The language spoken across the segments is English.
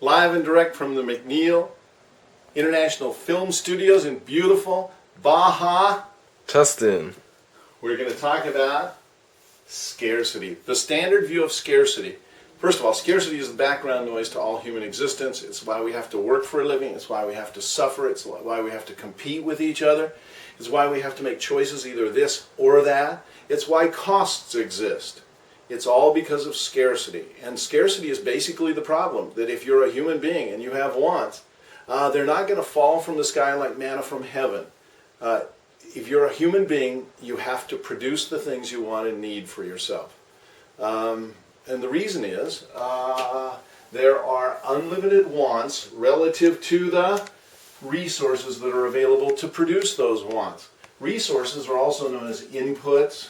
live and direct from the McNeil International Film Studios in beautiful Baja. Tustin. We're going to talk about scarcity, the standard view of scarcity. First of all, scarcity is the background noise to all human existence. It's why we have to work for a living. It's why we have to suffer. It's why we have to compete with each other. It's why we have to make choices, either this or that. It's why costs exist. It's all because of scarcity. And scarcity is basically the problem, that if you're a human being and you have wants, they're not going to fall from the sky like manna from heaven. If you're a human being, you have to produce the things you want and need for yourself. And the reason is there are unlimited wants relative to the resources that are available to produce those wants. Resources are also known as inputs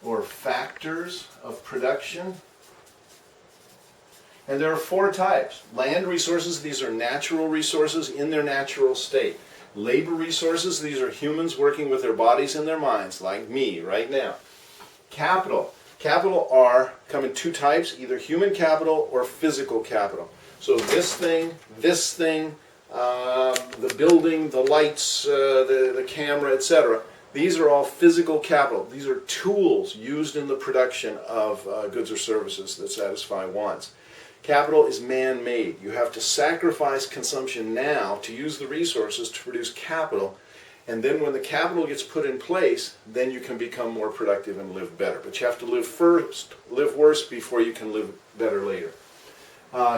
or factors of production. And there are four types. Land resources, these are natural resources in their natural state. Labor resources, these are humans working with their bodies and their minds, like me right now. Capital. Capital come in two types, either human capital or physical capital. So this thing, the building, the lights, the camera, etc. These are all physical capital. These are tools used in the production of goods or services that satisfy wants. Capital is man-made. You have to sacrifice consumption now to use the resources to produce capital. And then when the capital gets put in place, then you can become more productive and live better. But you have to live first, live worse before you can live better later.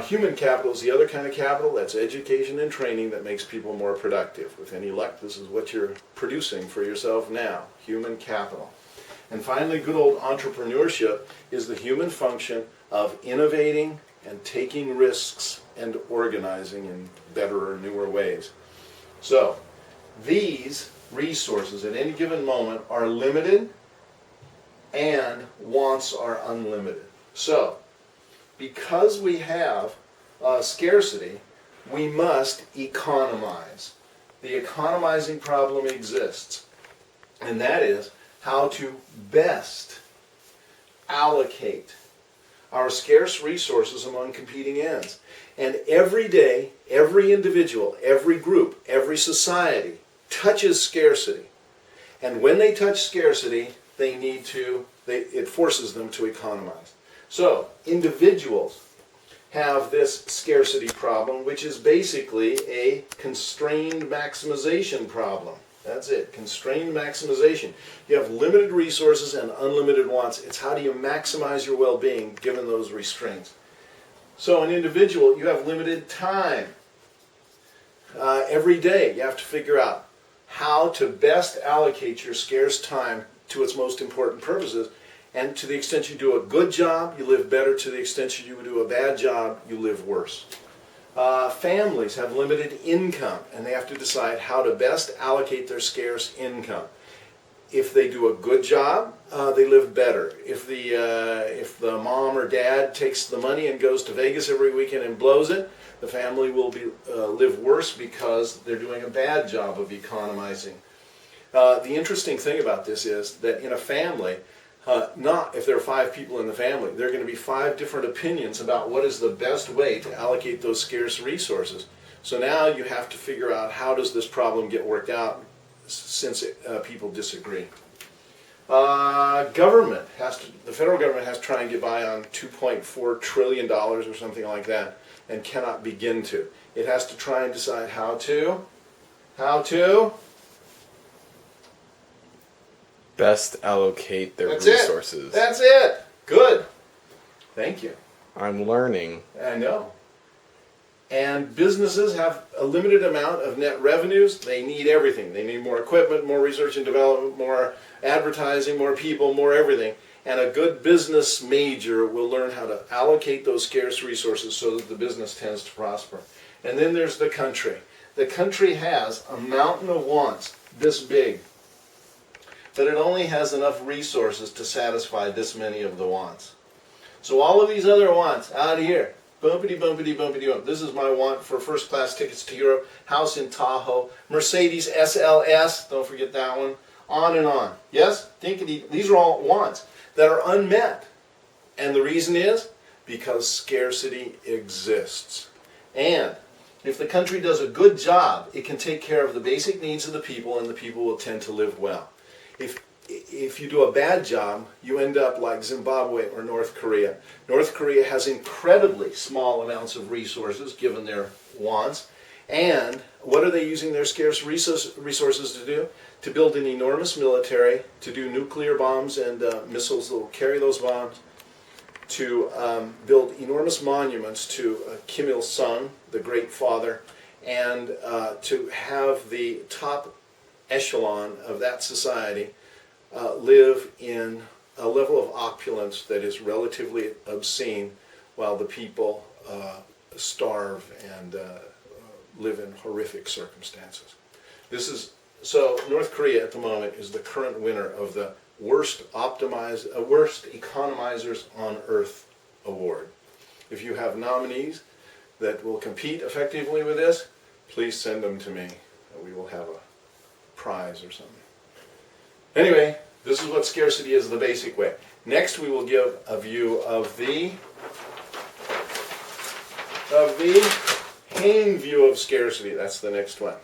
Human capital is the other kind of capital. That's education and training that makes people more productive. With any luck, this is what you're producing for yourself now, human capital. And finally, good old entrepreneurship is the human function of innovating and taking risks and organizing in better or newer ways. So, these resources at any given moment are limited and wants are unlimited. So, because we have scarcity, we must economize. The economizing problem exists, and that is how to best allocate our scarce resources among competing ends. And every day, every individual, every group, every society touches scarcity. And when they touch scarcity, it forces them to economize. So, individuals have this scarcity problem, which is basically a constrained maximization problem. That's it, constrained maximization. You have limited resources and unlimited wants. It's how do you maximize your well-being given those restraints. So an individual, you have limited time. Every day you have to figure out how to best allocate your scarce time to its most important purposes. And to the extent you do a good job, you live better. To the extent you do a bad job, you live worse. Families have limited income, and they have to decide how to best allocate their scarce income. If they do a good job, they live better. If the mom or dad takes the money and goes to Vegas every weekend and blows it, the family will live worse because they're doing a bad job of economizing. The interesting thing about this is that in a family, if there are 5 people in the family, there are going to be 5 different opinions about what is the best way to allocate those scarce resources. So now you have to figure out how does this problem get worked out since people disagree. The federal government has to try and get by on $2.4 trillion or something like that and cannot begin to. It has to try and decide how to best allocate their resources. That's it. Good. Thank you. I'm learning. I know. And businesses have a limited amount of net revenues. They need everything. They need more equipment, more research and development, more advertising, more people, more everything. And a good business major will learn how to allocate those scarce resources so that the business tends to prosper. And then there's the country. The country has a mountain of wants this big, but it only has enough resources to satisfy this many of the wants. So all of these other wants out here, bumpity, bumpity, bumpity, bump. This is my want for first class tickets to Europe, house in Tahoe, Mercedes SLS, don't forget that one, on and on. Yes? These are all wants that are unmet. And the reason is because scarcity exists. And if the country does a good job, it can take care of the basic needs of the people, and the people will tend to live well. If you do a bad job, you end up like Zimbabwe or North Korea. North Korea has incredibly small amounts of resources given their wants. And what are they using their scarce resources to do? To build an enormous military, to do nuclear bombs and missiles that will carry those bombs, to build enormous monuments to Kim Il-sung, the great father, and to have the top echelon of that society live in a level of opulence that is relatively obscene, while the people starve and live in horrific circumstances. So North Korea at the moment is the current winner of the worst economizers on earth award. If you have nominees that will compete effectively with this, please send them to me. We will have a prize or something. Anyway, this is what scarcity is the basic way. Next we will give a view of the Hayne view of scarcity. That's the next one.